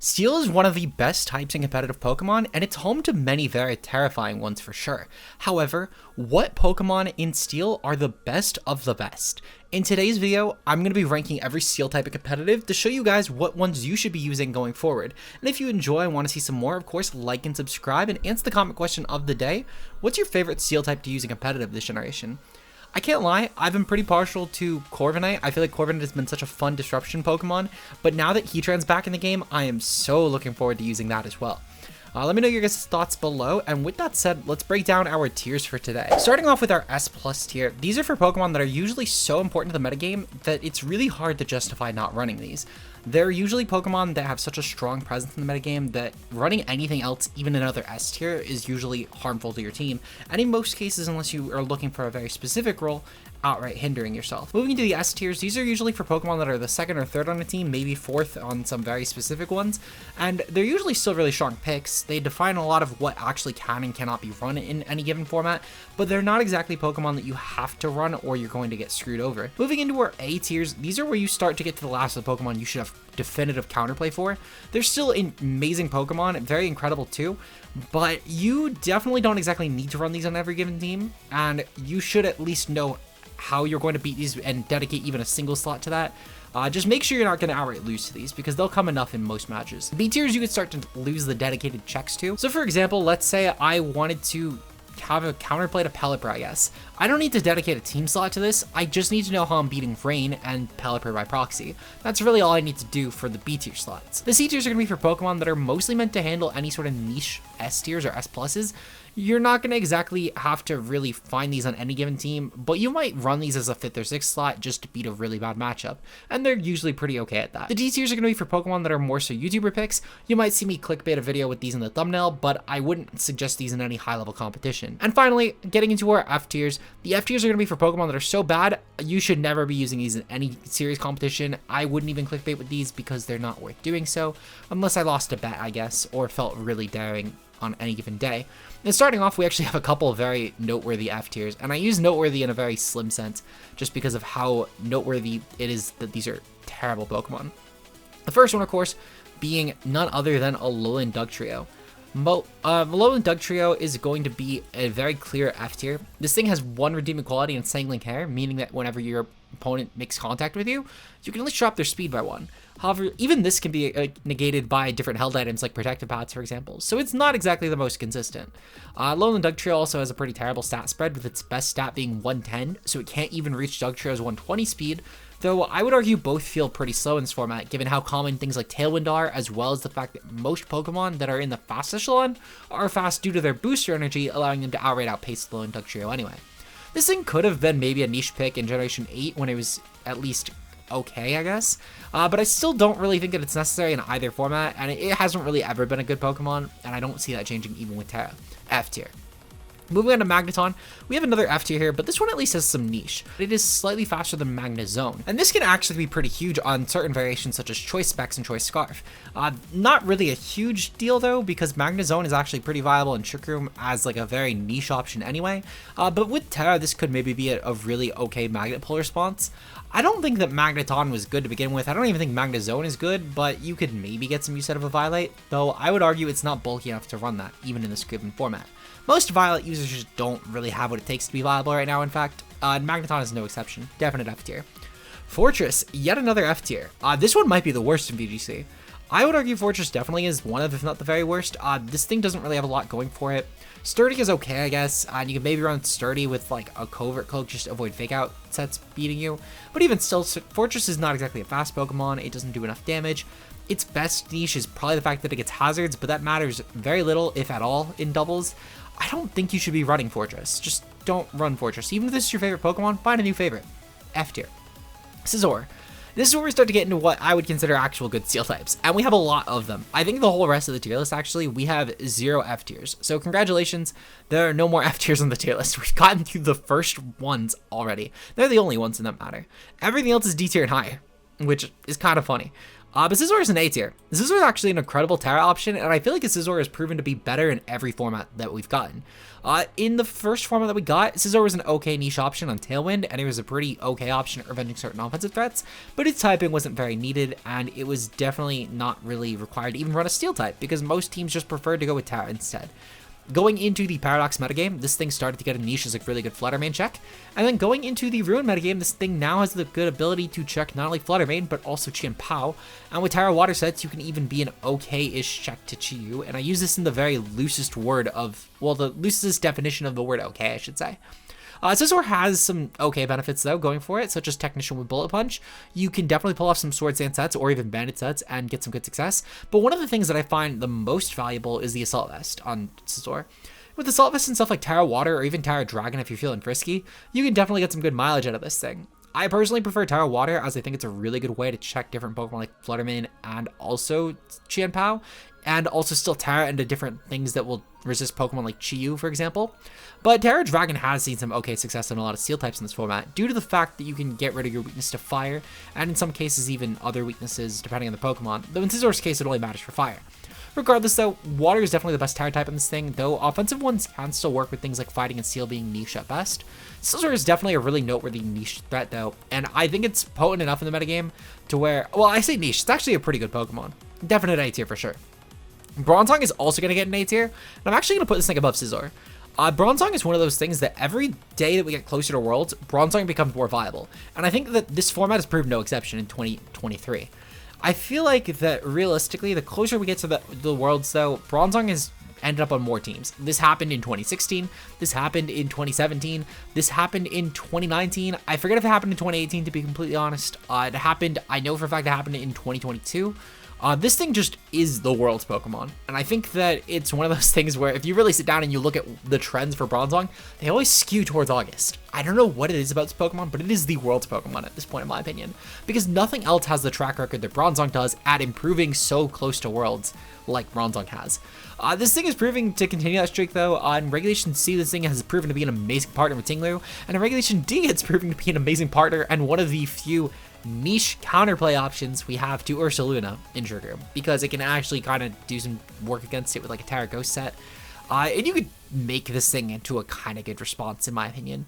Steel is one of the best types in competitive Pokemon, and it's home to many very terrifying ones for sure. However, what Pokemon in Steel are the best of the best? In today's video, I'm going to be ranking every Steel type in competitive to show you guys what ones you should be using going forward. And if you enjoy and want to see some more, of course, like and subscribe and answer the comment question of the day. What's your favorite Steel type to use in competitive this generation? I can't lie, I've been pretty partial to Corviknight. I feel like Corviknight has been such a fun disruption Pokemon, but now that Heatran's back in the game, I am so looking forward to using that as well. Let me know your guys' thoughts below, and with that said, let's break down our tiers for today. Starting off with our S+ tier, these are for Pokemon that are usually so important to the metagame that it's really hard to justify not running these. They're usually Pokemon that have such a strong presence in the metagame that running anything else, even another S tier, is usually harmful to your team, and in most cases, unless you are looking for a very specific role, outright hindering yourself. Moving into the S tiers, these are usually for Pokemon that are the second or third on a team, maybe fourth on some very specific ones, and they're usually still really strong picks. They define a lot of what actually can and cannot be run in any given format, but they're not exactly Pokemon that you have to run or you're going to get screwed over. Moving into our A tiers, these are where you start to get to the last of the Pokemon you should have definitive counterplay for. They're still amazing Pokemon, very incredible too, but you definitely don't exactly need to run these on every given team, and you should at least know how you're going to beat these and dedicate even a single slot to that. Just make sure you're not going to outright lose to these because they'll come enough in most matches. B tiers you could start to lose the dedicated checks to. So for example, let's say I wanted to have a counterplay to Pelipper, I guess. I don't need to dedicate a team slot to this, I just need to know how I'm beating Rain and Pelipper by proxy. That's really all I need to do for the B tier slots. The C tiers are going to be for Pokemon that are mostly meant to handle any sort of niche S tiers or S pluses. You're not going to exactly have to really find these on any given team, but you might run these as a 5th or 6th slot just to beat a really bad matchup, and they're usually pretty okay at that. The D tiers are going to be for Pokemon that are more so YouTuber picks. You might see me clickbait a video with these in the thumbnail, but I wouldn't suggest these in any high-level competition. And finally, getting into our F tiers, the F tiers are going to be for Pokemon that are so bad, you should never be using these in any serious competition. I wouldn't even clickbait with these because they're not worth doing so, unless I lost a bet, I guess, or felt really daring on any given day. And starting off, we actually have a couple of very noteworthy F tiers, and I use noteworthy in a very slim sense just because of how noteworthy it is that these are terrible Pokemon. The first one, of course, being none other than Alolan Dugtrio. Alolan Dugtrio is going to be a very clear F tier. This thing has one redeeming quality in Sangling Hair, meaning that whenever your opponent makes contact with you, you can at least drop their speed by 1. However, even this can be negated by different held items like protective pads, for example, so it's not exactly the most consistent. Alolan Dugtrio also has a pretty terrible stat spread, with its best stat being 110, so it can't even reach Dugtrio's 120 speed, though I would argue both feel pretty slow in this format, given how common things like Tailwind are, as well as the fact that most Pokemon that are in the fast echelon are fast due to their booster energy, allowing them to outright outpace Alolan Dugtrio anyway. This thing could have been maybe a niche pick in Generation 8 when it was at least okay, I guess, but I still don't really think that it's necessary in either format, and it hasn't really ever been a good Pokemon, and I don't see that changing even with Terra. F tier. Moving on to Magneton, we have another F tier here, but this one at least has some niche. It is slightly faster than Magnezone, and this can actually be pretty huge on certain variations such as Choice Specs and Choice Scarf. Not really a huge deal though, because Magnezone is actually pretty viable in Trick Room as like a very niche option anyway, but with Terra, this could maybe be a really okay Magnet Pull response. I don't think that Magneton was good to begin with. I don't even think Magnezone is good, but you could maybe get some use out of a Violet, though I would argue it's not bulky enough to run that, even in this given format. Most Violet users just don't really have what it takes to be viable right now, in fact, and Magneton is no exception. Definite F tier. Fortress, yet another F tier. This one might be the worst in VGC. I would argue Fortress definitely is one of, if not the very worst. This thing doesn't really have a lot going for it. Sturdy is okay, I guess, and you can maybe run Sturdy with like a Covert Cloak just to avoid fake out sets beating you, but even still, Fortress is not exactly a fast Pokemon. It doesn't do enough damage. Its best niche is probably the fact that it gets hazards, but that matters very little, if at all, in doubles. I don't think you should be running Fortress. Just don't run Fortress. Even if this is your favorite Pokemon, find a new favorite. F tier. Scizor. This is where we start to get into what I would consider actual good Steel types, and we have a lot of them. I think the whole rest of the tier list, actually, we have 0 F tiers. So congratulations, there are no more F tiers on the tier list. We've gotten through the first ones already. They're the only ones in that matter. Everything else is D tier and higher, which is kind of funny. But Scizor is an A tier. Scizor is actually an incredible Terra option, and I feel like Scizor has proven to be better in every format that we've gotten. In the first format that we got, Scizor was an okay niche option on Tailwind, and it was a pretty okay option at preventing certain offensive threats, but its typing wasn't very needed, and it was definitely not really required to even run a Steel type, because most teams just preferred to go with Terra instead. Going into the Paradox metagame, this thing started to get a niche as a really good Flutter Mane check. And then going into the Ruin metagame, this thing now has the good ability to check not only Flutter Mane, but also Chien-Pao. And with Terra Water sets, you can even be an okay-ish check to Chi-Yu. And I use this in the very loosest word of, well, the loosest definition of the word okay, I should say. Scizor has some okay benefits, though, going for it, such as Technician with Bullet Punch. You can definitely pull off some Swords Dance sets or even Bandit sets and get some good success. But one of the things that I find the most valuable is the Assault Vest on Scizor. With Assault Vest and stuff like Terra Water or even Terra Dragon, if you're feeling frisky, you can definitely get some good mileage out of this thing. I personally prefer Terra Water, as I think it's a really good way to check different Pokemon like Flutter Mane and also Chien-Pao, and also still Terra into different things that will resist Pokemon like Chi-Yu, for example. But Terra Dragon has seen some okay success on a lot of Steel types in this format, due to the fact that you can get rid of your weakness to Fire, and in some cases even other weaknesses depending on the Pokemon, though in Scizor's case it only matters for Fire. Regardless though, Water is definitely the best Terra type in this thing, though offensive ones can still work with things like Fighting and Steel being niche at best. Scizor is definitely a really noteworthy niche threat though, and I think it's potent enough in the metagame to where, well, I say niche, it's actually a pretty good Pokemon. Definite A tier for sure. Bronzong is also going to get an A tier, and I'm actually going to put this thing above Scizor. Bronzong is one of those things that every day that we get closer to Worlds, Bronzong becomes more viable, and I think that this format has proved no exception in 2023. I feel like that realistically, the closer we get to the Worlds though, Bronzong has ended up on more teams. This happened in 2016, this happened in 2017, this happened in 2019, I forget if it happened in 2018 to be completely honest. It happened, I know for a fact it happened in 2022. This thing just is the world's Pokemon, and I think that it's one of those things where if you really sit down and you look at the trends for Bronzong, they always skew towards August. I don't know what it is about this Pokemon, but it is the world's Pokemon at this point in my opinion, because nothing else has the track record that Bronzong does at improving so close to Worlds like Bronzong has. This thing is proving to continue that streak though. In Regulation C, this thing has proven to be an amazing partner with Tinglu, and in Regulation D, it's proving to be an amazing partner and one of the few niche counterplay options we have to Ursaluna in Trick Room, because it can actually kind of do some work against it with like a Terra Ghost set. And you could make this thing into a kind of good response in my opinion.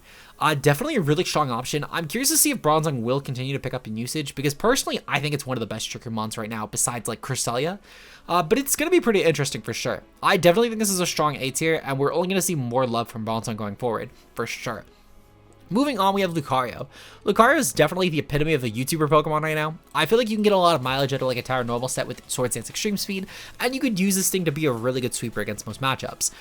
Definitely a really strong option. I'm curious to see if Bronzong will continue to pick up in usage, because personally I think it's one of the best Trick Room mons right now besides like Cresselia. But it's going to be pretty interesting for sure. I definitely think this is a strong A tier, and we're only going to see more love from Bronzong going forward for sure. Moving on, we have Lucario. Lucario is definitely the epitome of a YouTuber Pokemon right now. I feel like you can get a lot of mileage out of like a Terra Normal set with Swords Dance Extreme Speed, and you could use this thing to be a really good sweeper against most matchups.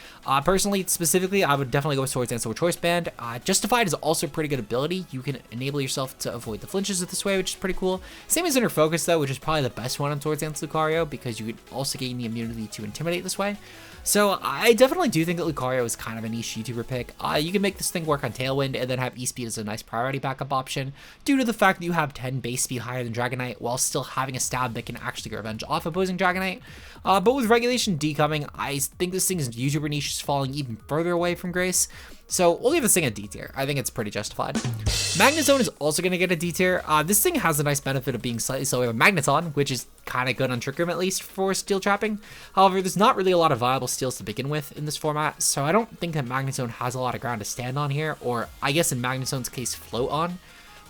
Personally, specifically, I would definitely go with Swords Dance over Choice Band. Justified is also a pretty good ability. You can enable yourself to avoid the flinches this way, which is pretty cool. Same as Inner Focus though, which is probably the best one on Swords Dance Lucario, because you could also gain the immunity to Intimidate this way. So I definitely do think that Lucario is kind of a niche YouTuber pick. You can make this thing work on Tailwind and then have E-Speed as a nice priority backup option, due to the fact that you have 10 base speed higher than Dragonite while still having a stab that can actually get revenge off opposing Dragonite. But with Regulation D coming, I think this thing's YouTuber niche is falling even further away from Grace. So we'll give this thing a D tier. I think it's pretty justified. Magnezone is also going to get a D tier. This thing has a nice benefit of being slightly slower than Magneton, which is kind of good on Trick Room at least for steel trapping. However, there's not really a lot of viable steals to begin with in this format, so I don't think that Magnezone has a lot of ground to stand on here, or I guess in Magnezone's case float on.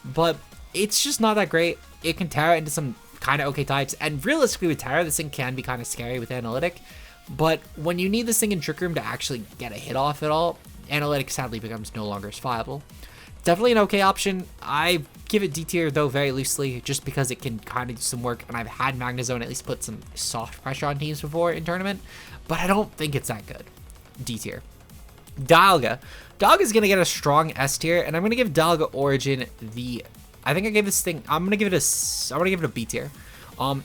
But it's just not that great. It can Terra into some kind of okay types, and realistically with Terra, this thing can be kind of scary with Analytic. But when you need this thing in Trick Room to actually get a hit off at all, Analytic sadly becomes no longer as viable. Definitely an okay option. I give it D tier though very loosely, just because it can kind of do some work, and I've had Magnezone at least put some soft pressure on teams before in tournament, but I don't think it's that good. D tier. Dialga. Dialga is going to get a strong S tier, and I'm going to give Dialga Origin the, I think I gave this thing, I'm going to give it a B tier.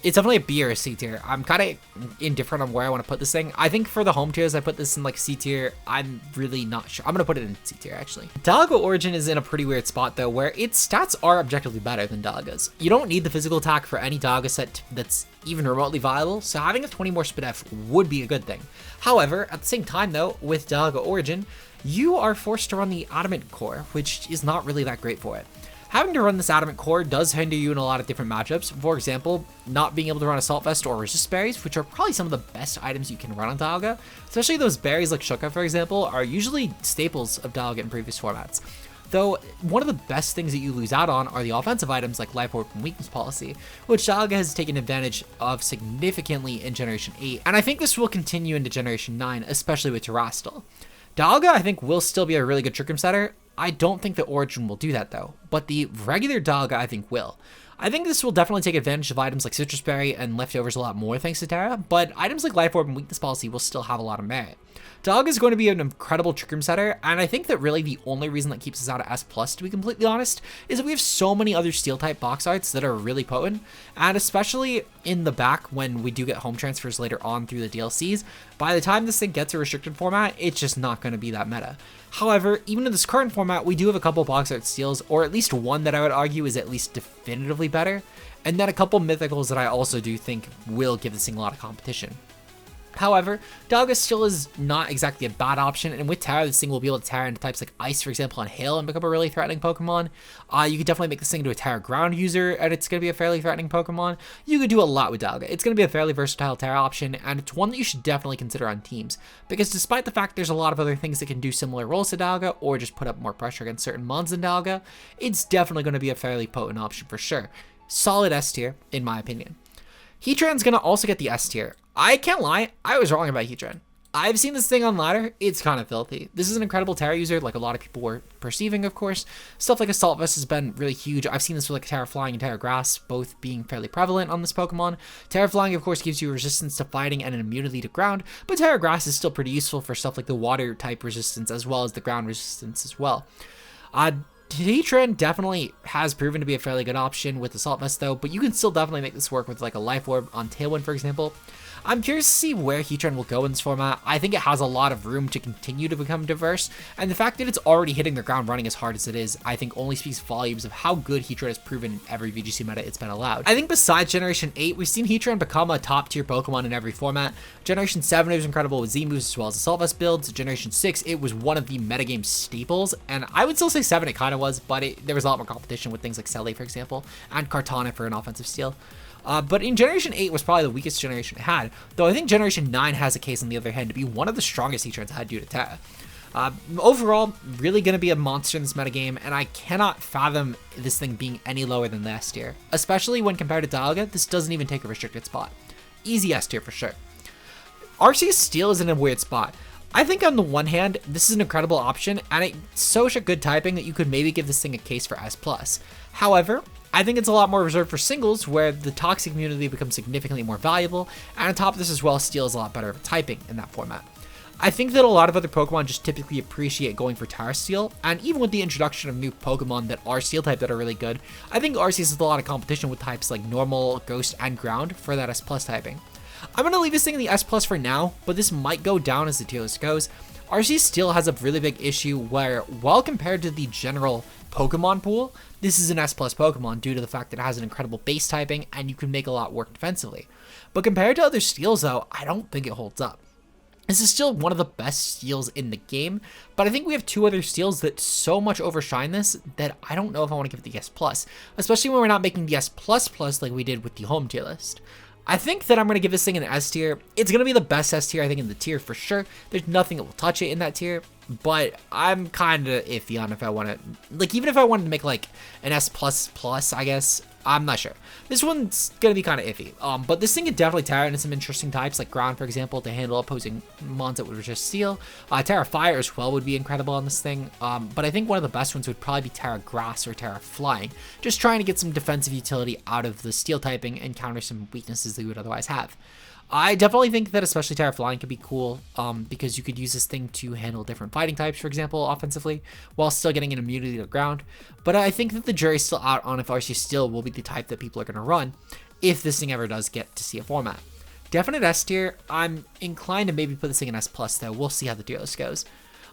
It's definitely a B or a C tier. I'm kind of indifferent on where I want to put this thing. I think for the home tiers, I put this in like C tier. I'm really not sure. I'm going to put it in C tier actually. Dialga Origin is in a pretty weird spot though, where its stats are objectively better than Dialga's. You don't need the physical attack for any Dialga set that's even remotely viable, so having a 20 more SpDef would be a good thing. However, at the same time though, with Dialga Origin, you are forced to run the Adamant Core, which is not really that great for it. Having to run this Adamant Core does hinder you in a lot of different matchups. For example, not being able to run Assault Vest or Resist Berries, which are probably some of the best items you can run on Dialga. Especially those berries like Shuka, for example, are usually staples of Dialga in previous formats. Though, one of the best things that you lose out on are the offensive items like Life Orb and Weakness Policy, which Dialga has taken advantage of significantly in Generation 8, and I think this will continue into Generation 9, especially with Terastal. Dialga, I think, will still be a really good Trick Room setter. I don't think the Origin will do that, though, but the regular Dialga, I think, will. I think this will definitely take advantage of items like Citrus Berry and Leftovers a lot more thanks to Terra, but items like Life Orb and Weakness Policy will still have a lot of merit. Dialga is going to be an incredible Trick Room setter, and I think that really the only reason that keeps us out of S+, to be completely honest, is that we have so many other Steel-type box arts that are really potent, and especially in the back when we do get home transfers later on through the DLCs, by the time this thing gets a restricted format, it's just not going to be that meta. However, even in this current format, we do have a couple box art steals, or at least one that I would argue is at least definitively better, and then a couple mythicals that I also do think will give this thing a lot of competition. However, Dialga still is not exactly a bad option, and with Terra, this thing will be able to Terra into types like Ice, for example, and Hail, and become a really threatening Pokemon. You could definitely make this thing into a Terra Ground user, and it's going to be a fairly threatening Pokemon. You could do a lot with Dialga. It's going to be a fairly versatile Terra option, and it's one that you should definitely consider on teams, because despite the fact there's a lot of other things that can do similar roles to Dialga, or just put up more pressure against certain mons than Dialga, it's definitely going to be a fairly potent option for sure. Solid S tier, in my opinion. Heatran's going to also get the S tier. I can't lie, I was wrong about Heatran. I've seen this thing on ladder, it's kind of filthy. This is an incredible Terra user, like a lot of people were perceiving, of course. Stuff like Assault Vest has been really huge. I've seen this with like Terra Flying and Terra Grass, both being fairly prevalent on this Pokemon. Terra Flying, of course, gives you resistance to fighting and an immunity to ground, but Terra Grass is still pretty useful for stuff like the water type resistance as well as the ground resistance as well. Heatran definitely has proven to be a fairly good option with Assault Vest though, but you can still definitely make this work with like a Life Orb on Tailwind, for example. I'm curious to see where Heatran will go in this format. I think it has a lot of room to continue to become diverse, and the fact that it's already hitting the ground running as hard as it is, I think only speaks volumes of how good Heatran has proven in every VGC meta it's been allowed. I think besides Generation 8, we've seen Heatran become a top tier Pokemon in every format. Generation 7 it was incredible with Z moves as well as Assault Vest builds. Generation 6 it was one of the metagame staples, and I would still say 7 it kind of was, but there was a lot more competition with things like Selly, for example, and Kartana for an offensive steal. But in Generation 8 was probably the weakest generation it had, though I think Generation 9 has a case on the other hand to be one of the strongest Heatrans had due to Terra. Overall, really going to be a monster in this metagame, and I cannot fathom this thing being any lower than the S tier. Especially when compared to Dialga, this doesn't even take a restricted spot. Easy S tier for sure. Arceus Steel is in a weird spot. I think on the one hand, this is an incredible option, and it's such a good typing that you could maybe give this thing a case for S+. However, I think it's a lot more reserved for singles, where the toxic immunity becomes significantly more valuable, and on top of this as well, Steel is a lot better at typing in that format. I think that a lot of other Pokemon just typically appreciate going for Terra Steel, and even with the introduction of new Pokemon that are Steel type that are really good, I think Arceus has a lot of competition with types like Normal, Ghost, and Ground for that S+ typing. I'm going to leave this thing in the S+ for now, but this might go down as the tier list goes. Arceus still has a really big issue where, while compared to the general Pokemon pool, this is an S+ Pokemon due to the fact that it has an incredible base typing and you can make a lot work defensively. But compared to other steals though, I don't think it holds up. This is still one of the best steals in the game, but I think we have two other steals that so much overshine this that I don't know if I want to give it the S+, especially when we're not making the S++ like we did with the home tier list. I think that I'm going to give this thing an S tier. It's going to be the best S tier, I think, in the tier for sure. There's nothing that will touch it in that tier, but I'm kind of iffy on if I want to, like, even if I wanted to make, like, an S++, I guess, I'm not sure. This one's going to be kind of iffy, but this thing could definitely Terra into some interesting types, like Ground, for example, to handle opposing mons that would resist Steel. Terra Fire as well would be incredible on this thing, but I think one of the best ones would probably be Terra Grass or Terra Flying, just trying to get some defensive utility out of the Steel typing and counter some weaknesses that we would otherwise have. I definitely think that especially Terra Flying could be cool, because you could use this thing to handle different fighting types, for example, offensively, while still getting an immunity to ground. But I think that the jury's still out on if Arceus Steel will be the type that people are going to run, if this thing ever does get to see a format. Definite S tier. I'm inclined to maybe put this thing in S+, though. We'll see how the tier list goes.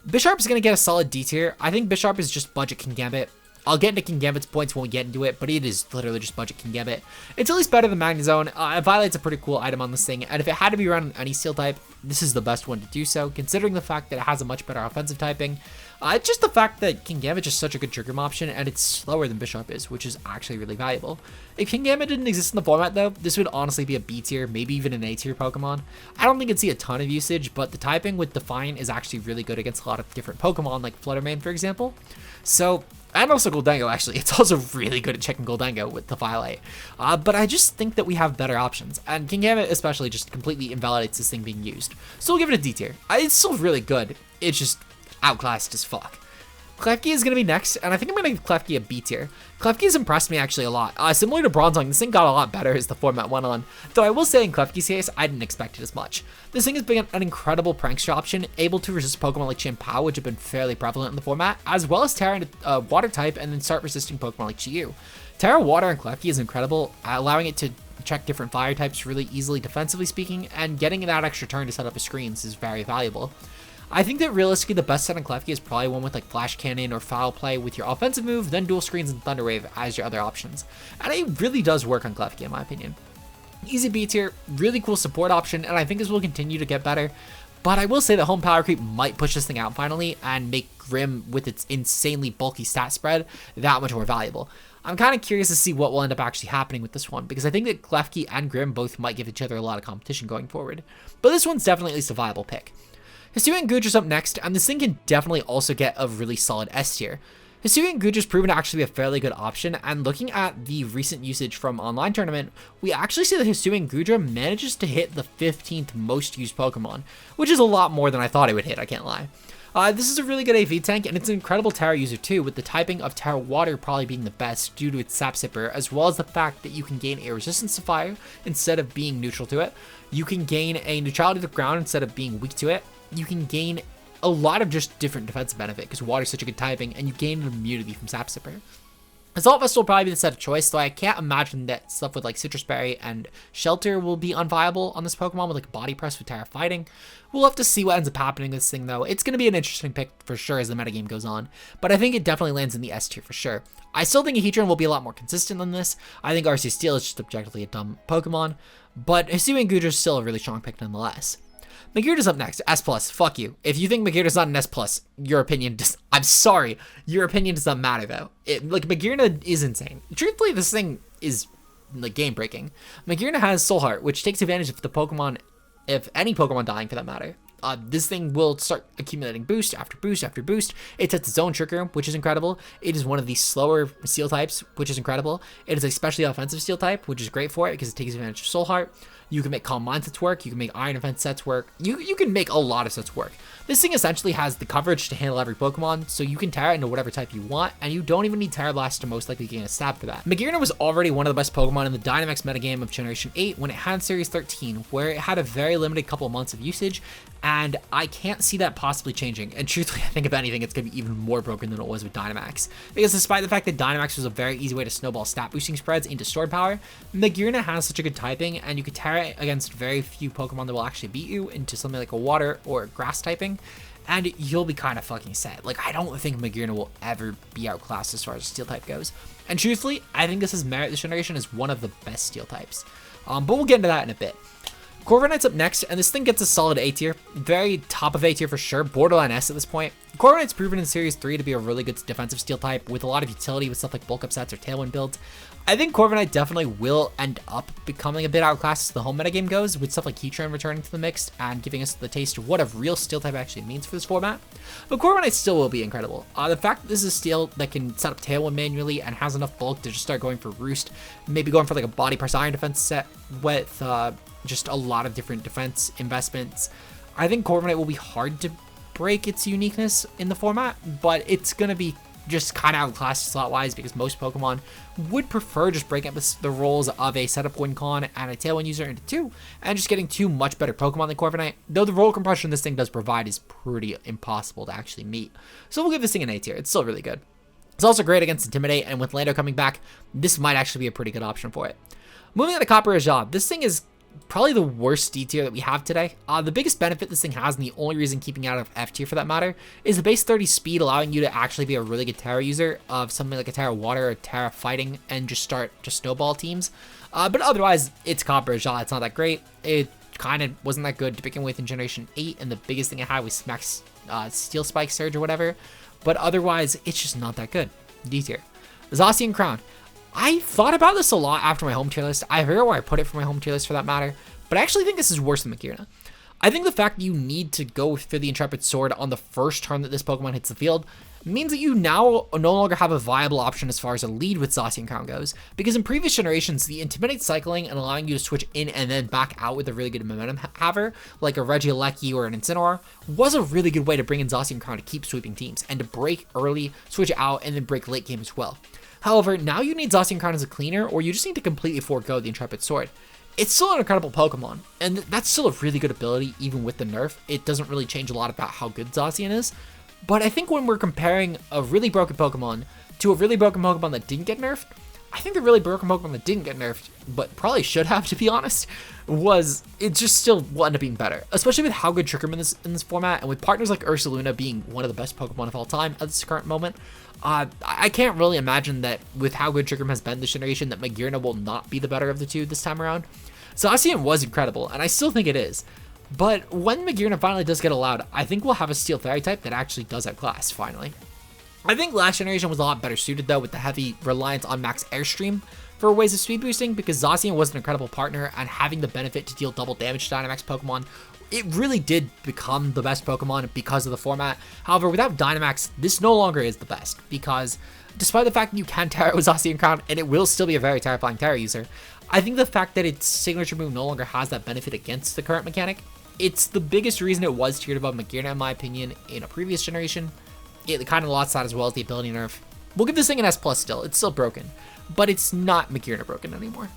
Bisharp is going to get a solid D tier. I think Bisharp is just budget Kingambit. I'll get into Kingambit's points when we get into it, but it is literally just budget Kingambit. It's at least better than Magnezone. Violate's a pretty cool item on this thing, and if it had to be around any Steel type, this is the best one to do so, considering the fact that it has a much better offensive typing. It's just the fact that Kingambit is such a good trick room option, and it's slower than Bisharp is, which is actually really valuable. If Kingambit didn't exist in the format though, this would honestly be a B tier, maybe even an A tier Pokemon. I don't think it'd see a ton of usage, but the typing with Define is actually really good against a lot of different Pokemon, like Fluttermane for example. So, and also Goldengo actually, it's also really good at checking Goldengo with the Violate. But I just think that we have better options, and Kingambit especially just completely invalidates this thing being used. So we'll give it a D tier. It's still really good, it's just outclassed as fuck. Klefki is going to be next, and I think I'm going to give Klefki a B tier. Klefki has impressed me actually a lot. Similar to Bronzong, this thing got a lot better as the format went on, though I will say in Klefki's case, I didn't expect it as much. This thing has been an incredible prankster option, able to resist Pokemon like Chien-Pao, which have been fairly prevalent in the format, as well as Terra into Water type and then start resisting Pokemon like Chi-Yu. Terra Water and Klefki is incredible, allowing it to check different fire types really easily defensively speaking, and getting that extra turn to set up his screens is very valuable. I think that realistically the best set on Klefki is probably one with like Flash Cannon or Foul Play with your offensive move, then Dual Screens and Thunder Wave as your other options. And it really does work on Klefki in my opinion. Easy B tier, really cool support option, and I think this will continue to get better. But I will say that Home Power Creep might push this thing out finally and make Grim with its insanely bulky stat spread that much more valuable. I'm kind of curious to see what will end up actually happening with this one, because I think that Klefki and Grim both might give each other a lot of competition going forward. But this one's definitely at least a viable pick. Hisuian Gudra's up next, and this thing can definitely also get a really solid S tier. Hisuian Gudra's proven to actually be a fairly good option, and looking at the recent usage from Online Tournament, we actually see that Hisuian Gudra manages to hit the 15th most used Pokemon, which is a lot more than I thought it would hit, I can't lie. This is a really good AV tank, and it's an incredible Terra user too, with the typing of Terra Water probably being the best due to its Sap Sipper, as well as the fact that you can gain a resistance to fire instead of being neutral to it. You can gain a neutrality to the ground instead of being weak to it. You can gain a lot of just different defensive benefit because water is such a good typing, and you gain an immunity from Sap Sipper. Assault Vest will probably be the set of choice, though I can't imagine that stuff with like Citrus Berry and Shelter will be unviable on this Pokemon with like Body Press with Terra Fighting. We'll have to see what ends up happening with this thing though. It's going to be an interesting pick for sure as the metagame goes on, but I think it definitely lands in the S tier for sure. I still think a Heatran will be a lot more consistent than this. I think Arceus Steel is just objectively a dumb Pokemon, but Hisuian Gudra is still a really strong pick nonetheless. Magearna's up next. S+. Fuck you. If you think Magearna's not an S+, your opinion does... I'm sorry. Your opinion does not matter, though. Like, Magearna is insane. Truthfully, this thing is, like, game-breaking. Magearna has Soul Heart, which takes advantage of the Pokemon... if any Pokemon dying, for that matter. This thing will start accumulating boost after boost after boost. It sets its own Trick Room, which is incredible. It is one of the slower Steel types, which is incredible. It is a specially offensive Steel type, which is great for it because it takes advantage of Soul Heart. You can make Calm Mind sets work. You can make Iron Defense sets work. You can make a lot of sets work. This thing essentially has the coverage to handle every Pokemon, so you can Terra into whatever type you want, and you don't even need Terra Blast to most likely gain a stab for that. Magearna was already one of the best Pokemon in the Dynamax metagame of Generation 8 when it had Series 13, where it had a very limited couple of months of usage, and I can't see that possibly changing. And truthfully, I think if anything, it's going to be even more broken than it was with Dynamax. Because despite the fact that Dynamax was a very easy way to snowball stat boosting spreads into Sword Power, Magearna has such a good typing, and you can Terra against very few Pokemon that will actually beat you into something like a Water or Grass typing, and you'll be kind of fucking set. Like, I don't think Magearna will ever be outclassed as far as Steel type goes. And truthfully, I think this is merit this generation as one of the best Steel types. But we'll get into that in a bit. Corviknight's up next, and this thing gets a solid A tier. Very top of A tier for sure, borderline S at this point. Corviknight's proven in Series 3 to be a really good defensive Steel type with a lot of utility with stuff like bulk up sets or Tailwind builds. I think Corviknight definitely will end up becoming a bit outclassed as the home metagame goes, with stuff like Heatran returning to the mix and giving us the taste of what a real Steel type actually means for this format. But Corviknight still will be incredible. The fact that this is Steel that can set up Tailwind manually and has enough bulk to just start going for Roost, maybe going for like a Body Press Iron Defense set with just a lot of different defense investments. I think Corviknight will be hard to break its uniqueness in the format, but it's going to be just kind of outclassed slot-wise because most Pokemon would prefer just breaking up the roles of a setup win con and a Tailwind user into two, and just getting two much better Pokemon than Corviknight, though the role compression this thing does provide is pretty impossible to actually meet. So we'll give this thing an A tier. It's still really good. It's also great against Intimidate, and with Lando coming back, this might actually be a pretty good option for it. Moving on to Copper Ajab, this thing is probably the worst D tier that we have today. The biggest benefit this thing has, and the only reason keeping out of F tier for that matter, is the base 30 speed, allowing you to actually be a really good Terra user of something like a Terra Water or Terra Fighting and just start snowball teams. But otherwise, it's Copper Ajab. It's not that great. kind of wasn't that good to begin with in Generation 8, and the biggest thing it had was Max Steel Spike Surge or whatever. But otherwise, it's just not that good. D tier. Zacian and Crown. I thought about this a lot after my home tier list. I forget where I put it for my home tier list for that matter, but I actually think this is worse than Magearna. I think the fact that you need to go for the Intrepid Sword on the first turn that this Pokemon hits the field means that you now no longer have a viable option as far as a lead with Zacian and Crown goes, because in previous generations, the Intimidate cycling and allowing you to switch in and then back out with a really good momentum haver, like a Regieleki or an Incineroar, was a really good way to bring in Zacian and Crown to keep sweeping teams, and to break early, switch out, and then break late game as well. However, now you need Zacian and Crown as a cleaner, or you just need to completely forego the Intrepid Sword. It's still an incredible Pokemon, and that's still a really good ability even with the nerf. It doesn't really change a lot about how good Zacian is, but I think when we're comparing a really broken Pokemon to a really broken Pokemon that didn't get nerfed, I think the really broken Pokemon that didn't get nerfed, but probably should have, to be honest, it just still will end up being better, especially with how good Trick Room in this format, and with partners like Ursaluna being one of the best Pokemon of all time at this current moment. I can't really imagine that with how good Trick Room has been this generation, that Magearna will not be the better of the two this time around. Zacian was incredible, and I still think it is. But when Magearna finally does get allowed, I think we'll have a Steel Fairy type that actually does outclass, finally. I think last generation was a lot better suited, though, with the heavy reliance on max airstream for ways of speed boosting, because Zacian was an incredible partner, and having the benefit to deal double damage to Dynamax Pokemon, it really did become the best Pokemon because of the format. However, without Dynamax, this no longer is the best, because despite the fact that you can Terra with Zacian and Crown, and it will still be a very terrifying Terra user, I think the fact that its signature move no longer has that benefit against the current mechanic, it's the biggest reason it was tiered above Magearna in my opinion in a previous generation. It kind of lost that as well as the ability nerf. We'll give this thing an S+ still, it's still broken, but it's not Magearna broken anymore.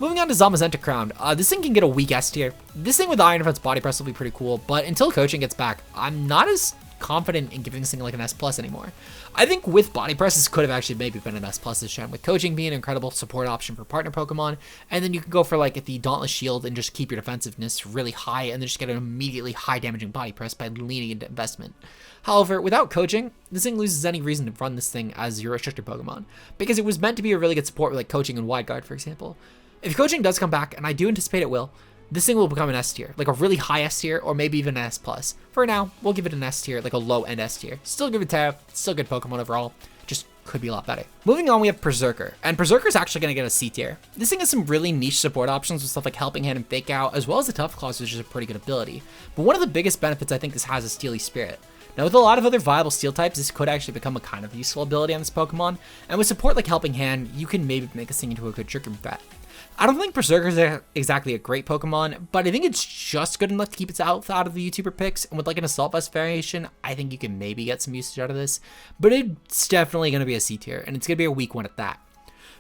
Moving on to Zamazenta Crown, this thing can get a weak S tier. This thing with the Iron Defense Body Press will be pretty cool, but until coaching gets back, I'm not as confident in giving this thing like an S+ anymore. I think with Body Press, this could have actually maybe been an S+ this gen, with coaching being an incredible support option for partner Pokemon, and then you can go for like the Dauntless Shield and just keep your defensiveness really high, and then just get an immediately high damaging Body Press by leaning into investment. However, without coaching, this thing loses any reason to run this thing as your restricted Pokemon, because it was meant to be a really good support with like coaching and Wide Guard, for example. If coaching does come back, and I do anticipate it will, this thing will become an S tier, like a really high S tier, or maybe even an S+. For now, we'll give it an S tier, like a low end S tier. Still good with Terra, still good Pokemon overall, just could be a lot better. Moving on, we have Berserker, and Berserker's actually going to get a C tier. This thing has some really niche support options with stuff like Helping Hand and Fake Out, as well as the Tough Claws, which is a pretty good ability. But one of the biggest benefits I think this has is Steely Spirit. Now, with a lot of other viable steel types, this could actually become a kind of useful ability on this Pokemon, and with support like Helping Hand, you can maybe make this thing into a good Trick Room threat. I don't think Berserker is exactly a great Pokemon, but I think it's just good enough to keep itself out of the YouTuber picks, and with like an Assault Vest variation, I think you can maybe get some usage out of this, but it's definitely going to be a C tier, and it's going to be a weak one at that.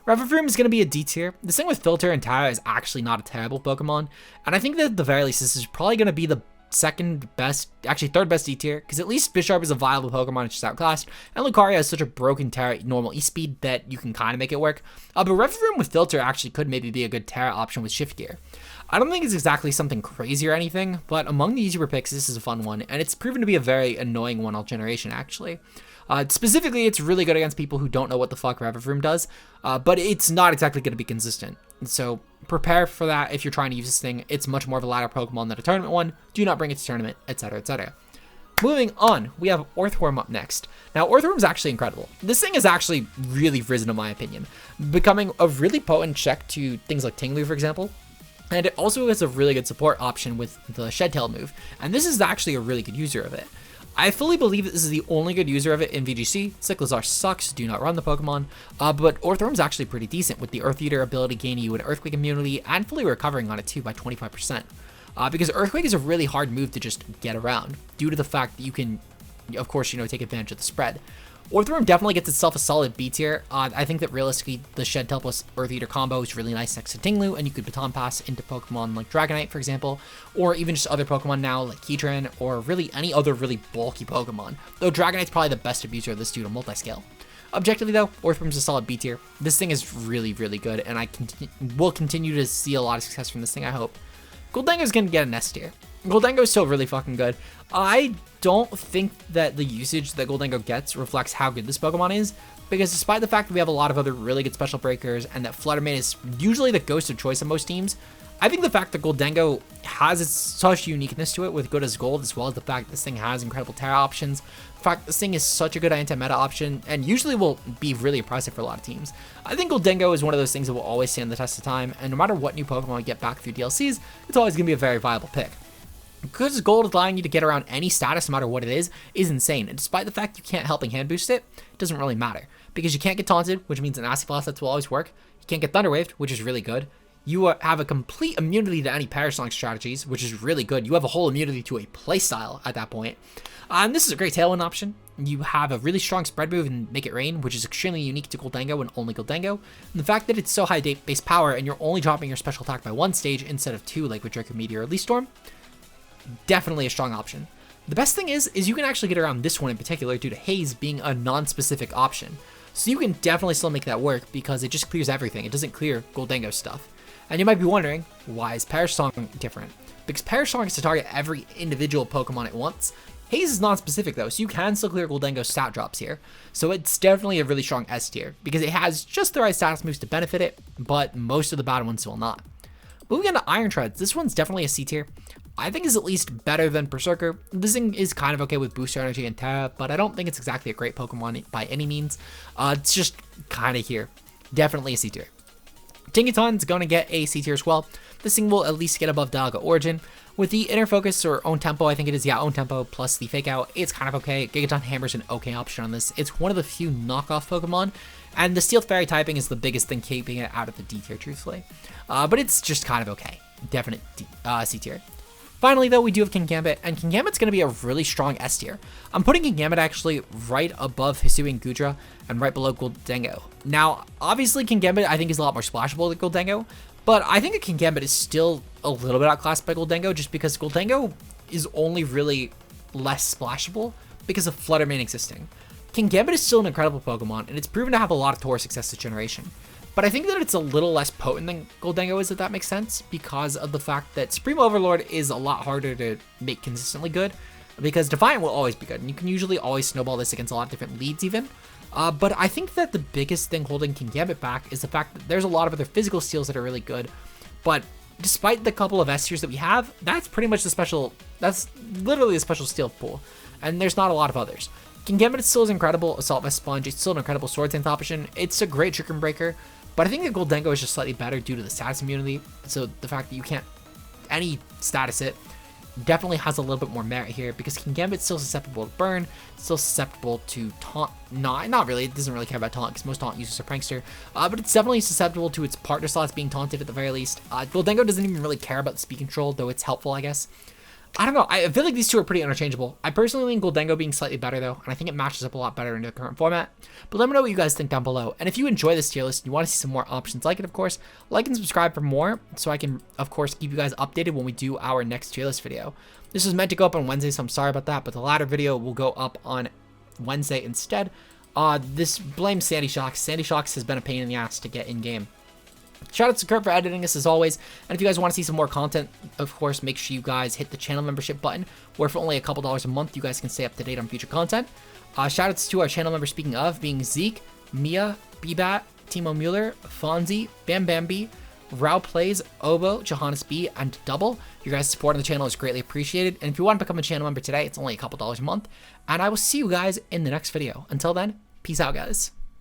Revavroom is going to be a D tier. This thing with Filter and Tara is actually not a terrible Pokemon, and I think that at the very least, this is probably going to be the second best, actually third best D tier, because at least Bisharp is a viable Pokemon, it's just outclassed, and Lucario has such a broken Terra normal E-speed that you can kind of make it work. But Revavroom with Filter actually could maybe be a good Terra option with Shift Gear. I don't think it's exactly something crazy or anything, but among the YouTuber picks, this is a fun one, and it's proven to be a very annoying one all generation, actually. Specifically, it's really good against people who don't know what the fuck Revavroom does, but it's not exactly going to be consistent. So prepare for that if you're trying to use this thing. It's much more of a ladder Pokemon than a tournament one. Do not bring it to tournament, etc., etc. Moving on, we have Orthworm up next. Now, Orthworm's actually incredible. This thing has actually really risen in my opinion, becoming a really potent check to things like Tinglu, for example. And it also has a really good support option with the Shed Tail move, and this is actually a really good user of it. I fully believe that this is the only good user of it in VGC. Cyclizar sucks, do not run the Pokemon, but Orthworm's actually pretty decent with the Earth Eater ability gaining you an Earthquake immunity and fully recovering on it too by 25%. Because Earthquake is a really hard move to just get around due to the fact that you can, of course, take advantage of the spread. Orthworm definitely gets itself a solid B tier. I think that realistically, the Shed Tail plus Earth Eater combo is really nice next to Tinglu, and you could Baton Pass into Pokemon like Dragonite, for example, or even just other Pokemon now like Heatran, or really any other really bulky Pokemon, though Dragonite's probably the best abuser of this due to multi-scale. Objectively though, Orthworm's a solid B tier. This thing is really, really good, and I will continue to see a lot of success from this thing, I hope. Goldango's gonna get an S tier. Goldango is still really fucking good. I don't think that the usage that Goldango gets reflects how good this Pokemon is, because despite the fact that we have a lot of other really good special breakers and that Fluttermane is usually the ghost of choice on most teams, I think the fact that Goldengo has such uniqueness to it with good as gold, as well as the fact that this thing has incredible Terra options, the fact this thing is such a good anti-meta option, and usually will be really impressive for a lot of teams. I think Goldengo is one of those things that will always stand the test of time, and no matter what new Pokemon we get back through DLCs, it's always going to be a very viable pick. Because gold allowing you to get around any status, no matter what it is insane. And despite the fact you can't helping hand boost it, it doesn't really matter. Because you can't get taunted, which means an Acid Blast that will always work. You can't get Thunder Waved, which is really good. You have a complete immunity to any Parasonic strategies, which is really good. You have a whole immunity to a playstyle at that point. And this is a great Tailwind option. You have a really strong spread move and Make It Rain, which is extremely unique to Goldengo and only Goldengo. And the fact that it's so high base power and you're only dropping your special attack by 1 stage instead of 2, like with Draco Meteor or Leaf Storm, definitely a strong option. The best thing is you can actually get around this one in particular due to Haze being a non-specific option. So you can definitely still make that work because it just clears everything. It doesn't clear Goldengo stuff. And you might be wondering, why is Perish Song different? Because Perish Song is to target every individual Pokemon at once. Haze is non-specific though, so you can still clear Goldengo stat drops here. So it's definitely a really strong S tier, because it has just the right status moves to benefit it, but most of the bad ones will not. Moving on to Iron Treads, this one's definitely a C tier. I think is at least better than Berserker. This thing is kind of okay with Booster Energy and Terra, but I don't think it's exactly a great Pokemon by any means. It's just kind of here. Definitely a C tier. Tinkaton's going to get a C tier as well. This thing will at least get above Dialga Origin. With the Inner Focus or Own Tempo, I think it is, yeah, Own Tempo plus the Fake Out, it's kind of okay. Gigaton Hammer's an okay option on this. It's one of the few knockoff Pokemon, and the Steel Fairy typing is the biggest thing keeping it out of the D tier, truthfully. But it's just kind of okay. Definite C tier. Finally, though, we do have Kingambit, and Kingambit's going to be a really strong S tier. I'm putting Kingambit actually right above Hisui and Gudra and right below Goldengo. Now, obviously, Kingambit I think is a lot more splashable than Goldengo, but I think that Kingambit is still a little bit outclassed by Goldengo just because Goldengo is only really less splashable because of Flutter Mane existing. Kingambit is still an incredible Pokemon, and it's proven to have a lot of Tauros success this generation. But I think that it's a little less potent than Goldengo is, if that makes sense, because of the fact that Supreme Overlord is a lot harder to make consistently good, because Defiant will always be good, and you can usually always snowball this against a lot of different leads even. But I think that the biggest thing holding Kingambit back is the fact that there's a lot of other physical steals that are really good, but despite the couple of S tiers that we have, that's pretty much that's literally a special steal pool, and there's not a lot of others. Kingambit still is incredible, Assault Vest Sponge, it's still an incredible Sword Dance option, it's a great Trick Room Breaker, but I think that Goldengo is just slightly better due to the status immunity, so the fact that you can't any status it definitely has a little bit more merit here, because Kingambit's still susceptible to burn, still susceptible to taunt, not really, it doesn't really care about taunt, because most taunt users are prankster, but it's definitely susceptible to its partner slots being taunted at the very least. Goldengo doesn't even really care about the speed control, though it's helpful, I guess. I don't know, I feel like these two are pretty interchangeable. I personally think Goldengo being slightly better though, and I think it matches up a lot better into the current format. But let me know what you guys think down below. And if you enjoy this tier list and you want to see some more options like it, of course, like and subscribe for more, so I can, of course, keep you guys updated when we do our next tier list video. This was meant to go up on Wednesday, so I'm sorry about that, but the latter video will go up on Wednesday instead. This blames Sandy Shocks. Sandy Shocks has been a pain in the ass to get in-game. Shout out to Kurt for editing this as always, and if you guys want to see some more content, of course, make sure you guys hit the channel membership button, where for only a couple dollars a month, you guys can stay up to date on future content. Shout outs to our channel members, speaking of, being Zeke, Mia, Bbat, Timo Mueller, Fonzie, Bam Bambi, Rao Plays, Obo, Johannes B, and Double. Your guys' support on the channel is greatly appreciated, and if you want to become a channel member today, it's only a couple dollars a month, and I will see you guys in the next video. Until then, peace out, guys.